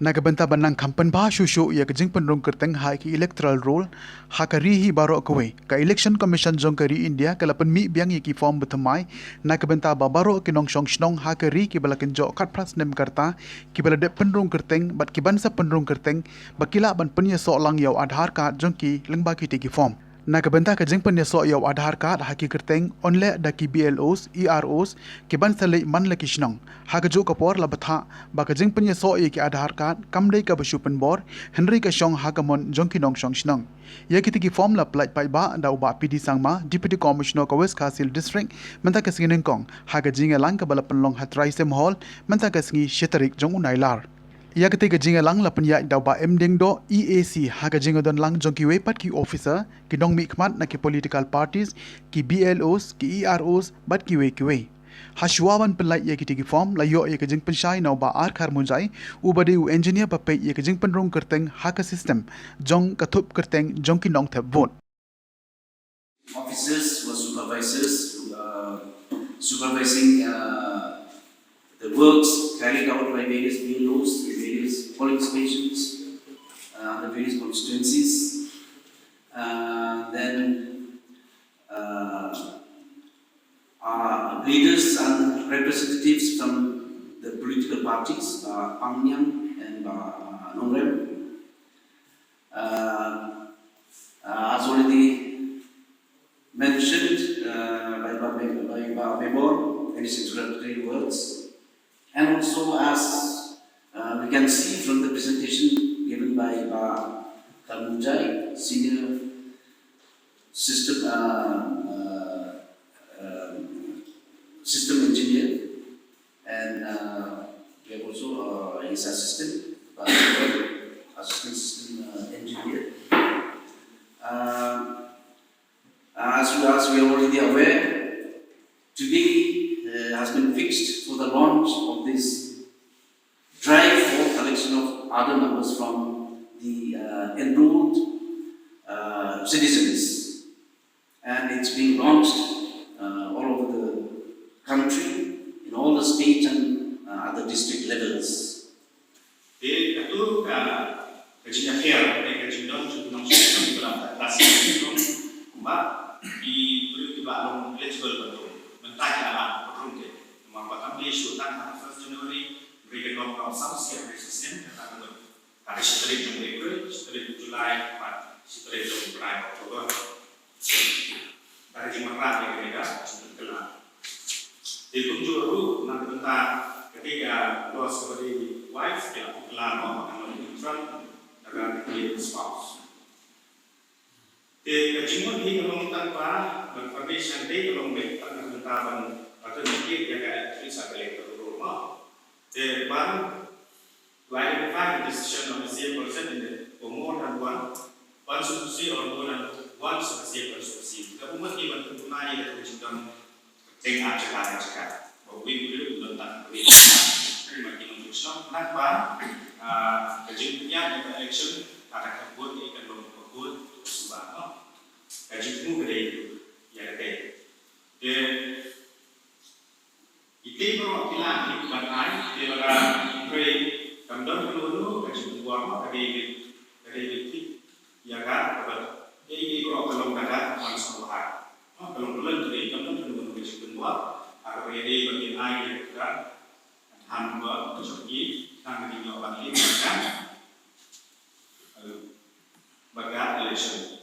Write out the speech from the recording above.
Nagabanta banang kampan ba shushu ya kajing penrong kerteng hai ki electoral roll ha kari hi baro kwe ka election commission jong kari India kalapan mi biang ki form betamai nagabanta ba baro ki nong shong shnong ha kari ki balakin jo kat pras nem karta ki balade penrong kerteng bat ki bansa penrong kerteng bakila ban penya so lang yaw Adhaar Card jong ki lengba ki te ki form Nagabanta ka jeng penya so yaw Adhaar Card haki kerteng onle da ki BLOs EROs ki ban sale man la kishnong ha ka jo kapor la batha ba ka jeng penya so ye ki Adhaar Card kamdei ka bashupen bor Henry ka shong ha ka mon jong ki nong shong shnong ye ki ki form la plait pai ba da ba PD sangma Deputy Commissioner ka West Kasil District menta ka singin kong ha ka jinga lang ka bala penlong hatrai sem hall menta ka singi shetarik jong unailar ia ketika jinga lang la penya da ba emding do EAC ha ka jinga don lang jong ki wepat ki officer ki dong mi khmat na ki political parties ki BLOs ki EROs bat ki we ha shuawan pelai ye ki form la yo ye ka jing penshai na ba ar khar munjai u bade u engineer pa pe ye ka jing penrong kerteng ha ka system jong ka thup kerteng jong ki nong thep vote officers or supervisors supervising the works carried out by various BLOs, various polling stations, the various constituencies. Then leaders and representatives from the political parties, Pangyang and Nongrem. As already mentioned by Mawphor, in his introductory words. And also, as we can see from the presentation given by Kalmunjai, Senior System Engineer, and we have also his assistant, Assistant System Engineer. As we are already aware, today has been fixed for the launch of this drive for collection of other numbers from the enrolled citizens, and it's being launched all over the country, in all the state and other district levels. Decision of the same person for more than one constituency or more than one same constituency. The woman even to deny that which done take action. But we will learn that we not bad. The junior election at a good economic good Subano. As you move it, Yate. The people of Pilan, but I, they are great. Kamdon peluru kasi buang dari itu ya kan jadi kalau kada langsung bahar kalau bulan dari kamdon peluru kasi buang agar jadi bagi air kan hamba kecuali tanggal 5 kan bagai election